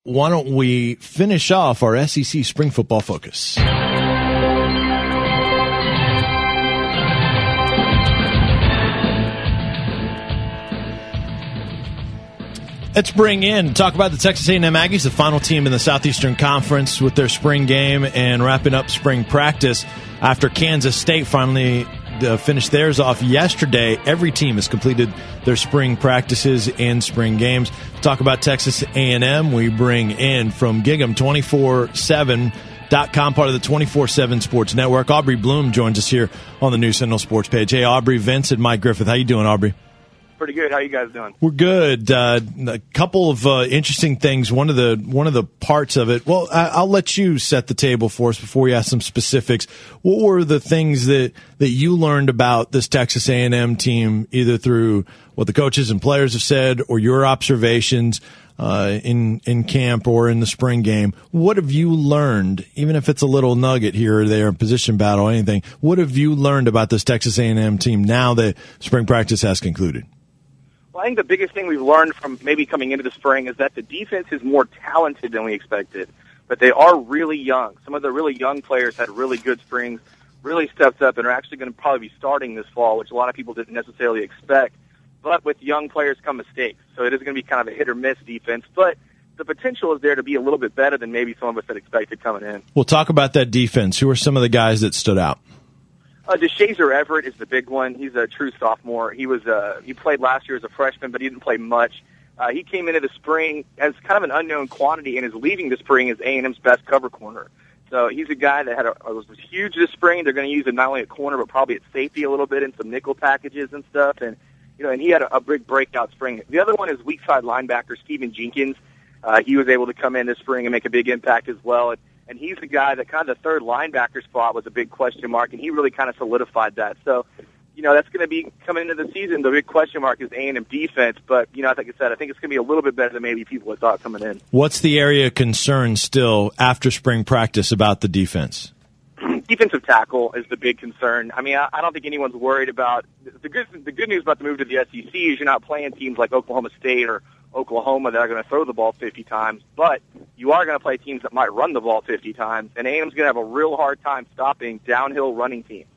Why don't we finish off our SEC Spring Football Focus? Let's talk about the Texas A&M Aggies, the final team in the Southeastern Conference with their spring game and wrapping up spring practice after Kansas State finally finished theirs off yesterday. Every team has completed their spring practices and spring games. Talk about Texas A&M. We bring in from Gig'em 247.com, part of the 24/7 Sports Network. Aubrey Bloom joins us here on the new Sentinel Sports Page. Hey, Aubrey, Vince, and Mike Griffith. How you doing, Aubrey? Pretty good. How you guys doing? We're good. A couple of interesting things. One of the parts of it. Well, I'll let you set the table for us before we ask some specifics. What were the things that you learned about this Texas A&M team, either through what the coaches and players have said or your observations in camp or in the spring game? What have you learned, even if it's a little nugget here or there, position battle, anything? What have you learned about this Texas A&M team now that spring practice has concluded? Well, I think the biggest thing we've learned from maybe coming into the spring is that the defense is more talented than we expected, but they are really young. Some of the really young players had really good springs, really stepped up, and are actually going to probably be starting this fall, which a lot of people didn't necessarily expect. But with young players come mistakes, so it is going to be kind of a hit-or-miss defense, but the potential is there to be a little bit better than maybe some of us had expected coming in. We'll talk about that defense. Who are some of the guys that stood out? DeShazer Everett is the big one. He's a true sophomore. He played last year as a freshman, but he didn't play much. He came into the spring as kind of an unknown quantity and is leaving the spring as A&M's best cover corner. So he's a guy that was huge this spring. They're going to use him not only at corner, but probably at safety a little bit in some nickel packages and stuff. And he had a big breakout spring. The other one is weak side linebacker Stephen Jenkins. He was able to come in this spring and make a big impact as well. And he's the guy that kind of the third linebacker spot was a big question mark, and he really kind of solidified that. So, that's going to be coming into the season. The big question mark is A&M defense, but, like I said, I think it's going to be a little bit better than maybe people had thought coming in. What's the area of concern still after spring practice about the defense? Defensive tackle is the big concern. I mean, I don't think anyone's worried about the good news about the move to the SEC is you're not playing teams like Oklahoma State or Oklahoma that are going to throw the ball 50 times, but you are going to play teams that might run the ball 50 times, and A&M's going to have a real hard time stopping downhill running teams.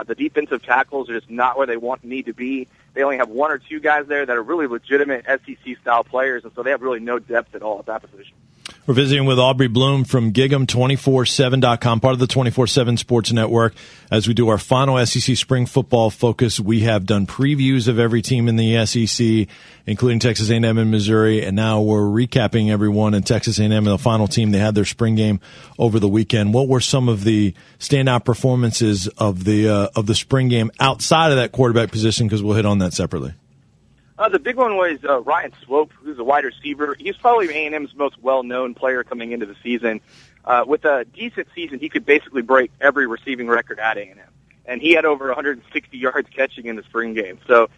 The defensive tackles are just not where they need to be. They only have one or two guys there that are really legitimate SEC-style players, and so they have really no depth at all at that position. We're visiting with Aubrey Bloom from Gig'em 247.com, part of the 24/7 Sports Network. As we do our final SEC Spring Football Focus, we have done previews of every team in the SEC, including Texas A&M and Missouri, and now we're recapping everyone in Texas A&M and the final team. They had their spring game over the weekend. What were some of the standout performances of the spring game outside of that quarterback position? Because we'll hit on that separately. The big one was Ryan Swope, who's a wide receiver. He's probably A&M's most well-known player coming into the season. With a decent season, he could basically break every receiving record at A&M. And he had over 160 yards catching in the spring game. So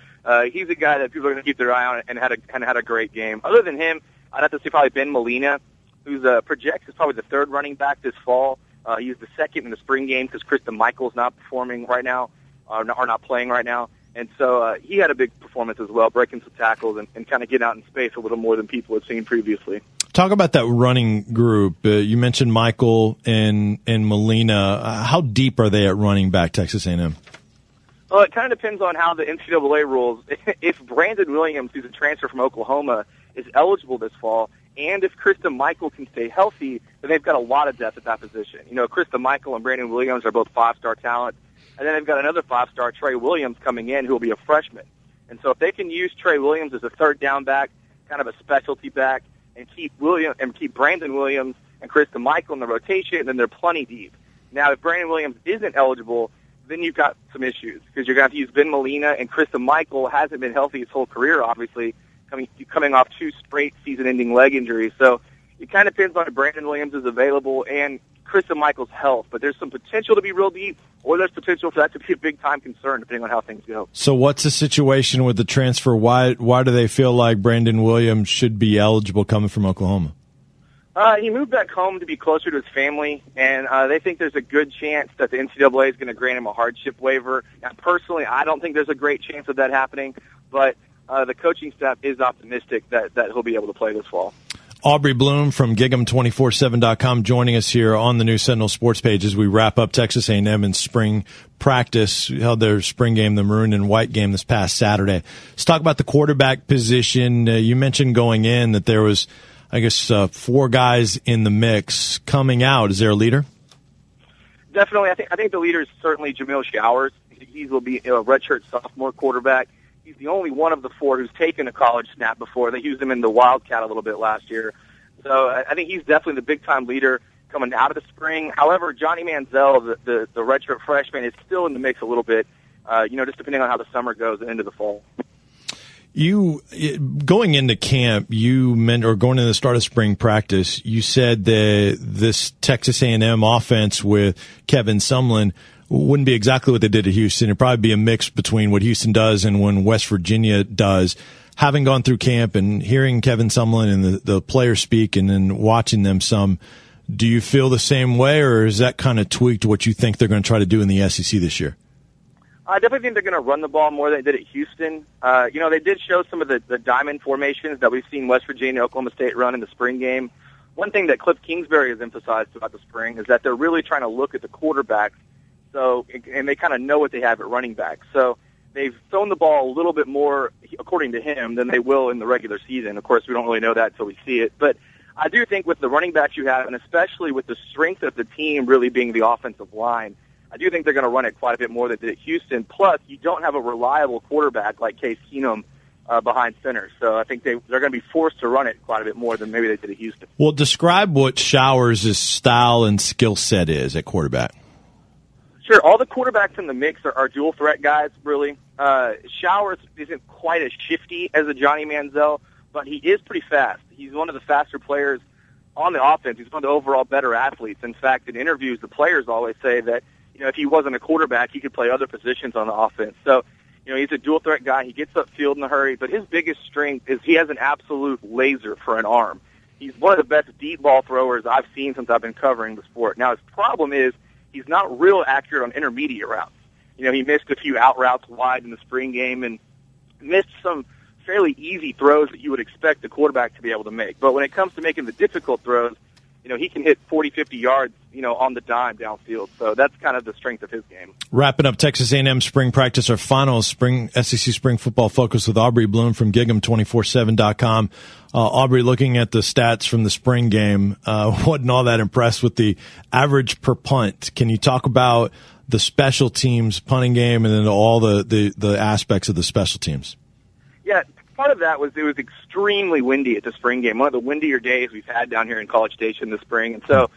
he's a guy that people are going to keep their eye on and had a great game. Other than him, I'd have to say probably Ben Molina, who's projects as probably the third running back this fall. He was the second in the spring game because Kristen Michael's not performing right now, or not playing right now. And so he had a big performance as well, breaking some tackles and kind of getting out in space a little more than people had seen previously. Talk about that running group. You mentioned Michael and Molina. How deep are they at running back, Texas A&M? Well, it kind of depends on how the NCAA rules. If Brandon Williams, who's a transfer from Oklahoma, is eligible this fall, and if Kristen Michael can stay healthy, then they've got a lot of depth at that position. Kristen Michael and Brandon Williams are both five-star talent. And then they've got another five-star, Trey Williams, coming in, who will be a freshman. And so if they can use Trey Williams as a third down back, kind of a specialty back, and keep Brandon Williams and Kristen Michael in the rotation, then they're plenty deep. Now, if Brandon Williams isn't eligible, then you've got some issues because you're going to have to use Ben Molina, and Kristen Michael hasn't been healthy his whole career, obviously, coming off two straight season-ending leg injuries. So it kind of depends on if Brandon Williams is available and Kristen Michael's health, but there's some potential to be real deep, or there's potential for that to be a big-time concern, depending on how things go. So what's the situation with the transfer? Why do they feel like Brandon Williams should be eligible coming from Oklahoma? He moved back home to be closer to his family, and they think there's a good chance that the NCAA is going to grant him a hardship waiver. Now, personally, I don't think there's a great chance of that happening, but the coaching staff is optimistic that he'll be able to play this fall. Aubrey Bloom from Gig'em247.com joining us here on the new Sentinel Sports Page as we wrap up Texas A&M in spring practice. Held their spring game, the maroon and white game, this past Saturday. Let's talk about the quarterback position. You mentioned going in that there was, I guess, 4 guys in the mix. Coming out, is there a leader? Definitely. I think the leader is certainly Jamil Showers. He will be a redshirt sophomore quarterback. He's the only one of the 4 who's taken a college snap before. They used him in the Wildcat a little bit last year. So I think he's definitely the big-time leader coming out of the spring. However, Johnny Manziel, the redshirt freshman, is still in the mix a little bit, just depending on how the summer goes and into the fall. You, going into camp, or going into the start of spring practice, you said that this Texas A&M offense with Kevin Sumlin wouldn't be exactly what they did at Houston. It'd probably be a mix between what Houston does and what West Virginia does. Having gone through camp and hearing Kevin Sumlin and the players speak and then watching them some, do you feel the same way, or is that kind of tweaked what you think they're going to try to do in the SEC this year? I definitely think they're going to run the ball more than they did at Houston. They did show some of the diamond formations that we've seen West Virginia, Oklahoma State run in the spring game. One thing that Cliff Kingsbury has emphasized throughout the spring is that they're really trying to look at the quarterbacks. And they kind of know what they have at running back. So they've thrown the ball a little bit more, according to him, than they will in the regular season. Of course, we don't really know that until we see it. But I do think with the running backs you have, and especially with the strength of the team really being the offensive line, I do think they're going to run it quite a bit more than they did at Houston. Plus, you don't have a reliable quarterback like Case Keenum behind center. So I think they're going to be forced to run it quite a bit more than maybe they did at Houston. Well, describe what Showers' style and skill set is at quarterback. Sure. All the quarterbacks in the mix are dual threat guys, really. Showers isn't quite as shifty as a Johnny Manziel, but he is pretty fast. He's one of the faster players on the offense. He's one of the overall better athletes. In fact, in interviews, the players always say that, if he wasn't a quarterback, he could play other positions on the offense. So, he's a dual threat guy. He gets upfield in a hurry, but his biggest strength is he has an absolute laser for an arm. He's one of the best deep ball throwers I've seen since I've been covering the sport. Now, his problem is, he's not real accurate on intermediate routes. He missed a few out routes wide in the spring game and missed some fairly easy throws that you would expect the quarterback to be able to make. But when it comes to making the difficult throws, he can hit 40, 50 yards, on the dime downfield. So that's kind of the strength of his game. Wrapping up Texas A&M spring practice, our final SEC spring football focus with Aubrey Bloom from Gig'em247.com. Aubrey, looking at the stats from the spring game, wasn't all that impressed with the average per punt. Can you talk about the special teams punting game and then all the aspects of the special teams? Yeah, part of that was it was extremely windy at the spring game, one of the windier days we've had down here in College Station this spring. And so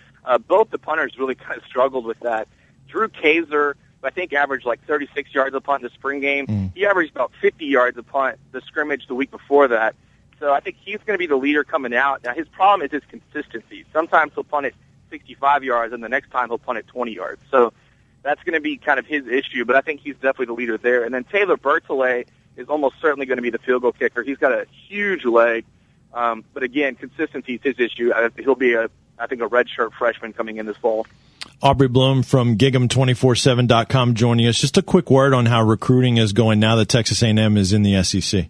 both the punters really kind of struggled with that. Drew Kaiser, I think, averaged like 36 yards a punt in the spring game. He averaged about 50 yards a punt the scrimmage the week before that. So I think he's going to be the leader coming out. Now, his problem is his consistency. Sometimes he'll punt it 65 yards, and the next time he'll punt it 20 yards. So that's going to be kind of his issue, but I think he's definitely the leader there. And then Taylor Bertolet is almost certainly going to be the field goal kicker. He's got a huge leg, but again, consistency is his issue. He'll be, I think, a redshirt freshman coming in this fall. Aubrey Bloom from Gig'em247.com joining us. Just a quick word on how recruiting is going now that Texas A&M is in the SEC.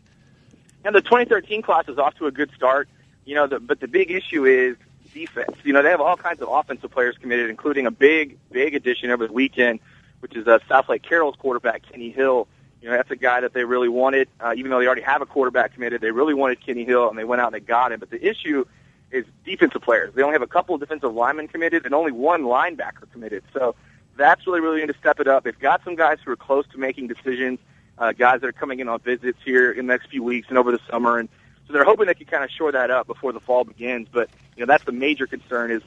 And the 2013 class is off to a good start, but the big issue is defense. They have all kinds of offensive players committed, including a big addition over the weekend, which is Southlake Carroll's quarterback, Kenny Hill. That's a guy that they really wanted, even though they already have a quarterback committed. They really wanted Kenny Hill, and they went out and they got him. But the issue is defensive players. They only have a couple of defensive linemen committed and only one linebacker committed. So that's really going to step it up. They've got some guys who are close to making decisions, guys that are coming in on visits here in the next few weeks and over the summer. And so they're hoping they can kind of shore that up before the fall begins. But, that's the major concern is,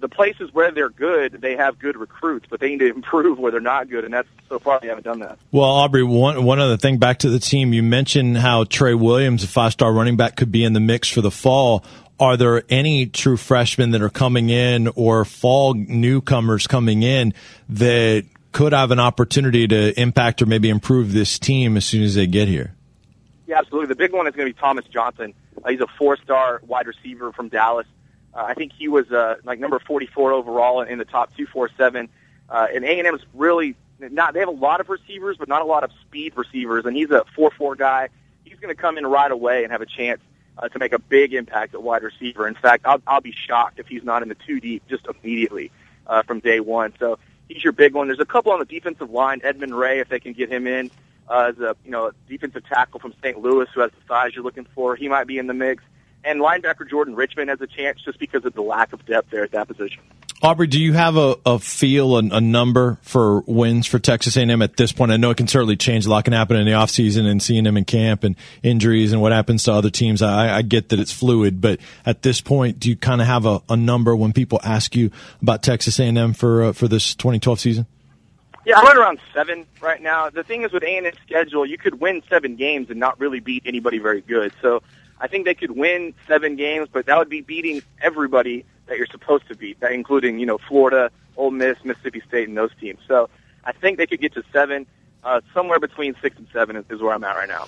the places where they're good, they have good recruits, but they need to improve where they're not good, and that's so far they haven't done that. Well, Aubrey, one other thing back to the team, you mentioned how Trey Williams, a 5-star running back, could be in the mix for the fall. Are there any true freshmen that are coming in or fall newcomers coming in that could have an opportunity to impact or maybe improve this team as soon as they get here? Yeah, absolutely. The big one is going to be Thomas Johnson. He's a 4-star wide receiver from Dallas. I think he was number 44 overall in the top 247. And A&M's really not. They have a lot of receivers, but not a lot of speed receivers. And he's a 4-4 guy. He's going to come in right away and have a chance to make a big impact at wide receiver. In fact, I'll be shocked if he's not in the 2 deep just immediately from day one. So he's your big one. There's a couple on the defensive line. Edmund Ray, if they can get him in as a defensive tackle from St. Louis who has the size you're looking for, he might be in the mix. And linebacker Jordan Richmond has a chance just because of the lack of depth there at that position. Aubrey, do you have a feel, a number for wins for Texas A&M at this point? I know it can certainly change. A lot can happen in the offseason and seeing them in camp and injuries and what happens to other teams. I get that it's fluid, but at this point, do you kind of have a number when people ask you about Texas A&M for this 2012 season? Yeah, I'm right around 7 right now. The thing is with A&M's schedule, you could win 7 games and not really beat anybody very good. So I think they could win 7 games, but that would be beating everybody that you're supposed to beat, that including, Florida, Ole Miss, Mississippi State, and those teams. So I think they could get to 7. Somewhere between 6 and 7 is where I'm at right now.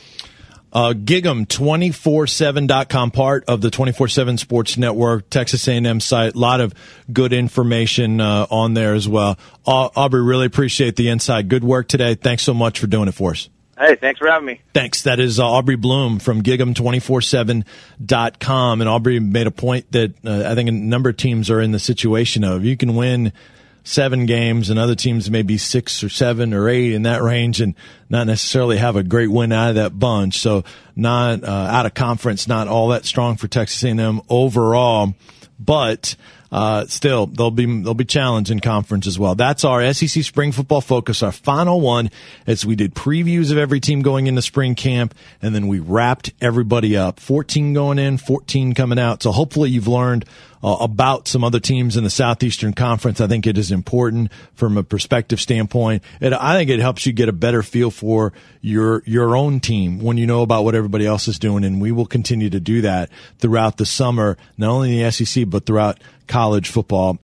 Gig'em247.com, part of the 24/7 Sports Network, Texas A&M site. A lot of good information on there as well. Aubrey, really appreciate the insight. Good work today. Thanks so much for doing it for us. Hey, thanks for having me. Thanks. That is Aubrey Bloom from Gig'em247.com. And Aubrey made a point that I think a number of teams are in the situation of you can win 7 games and other teams maybe 6 or 7 or 8 in that range and not necessarily have a great win out of that bunch. So not out of conference, not all that strong for Texas A&M overall, but still, they'll be challenged in conference as well. That's our SEC spring football focus, our final one, as we did previews of every team going into spring camp, and then we wrapped everybody up. 14 going in, 14 coming out. So hopefully you've learned about some other teams in the Southeastern Conference. I think it is important from a perspective standpoint. I think it helps you get a better feel for your own team when you know about what everybody else is doing, and we will continue to do that throughout the summer, not only in the SEC, but throughout college football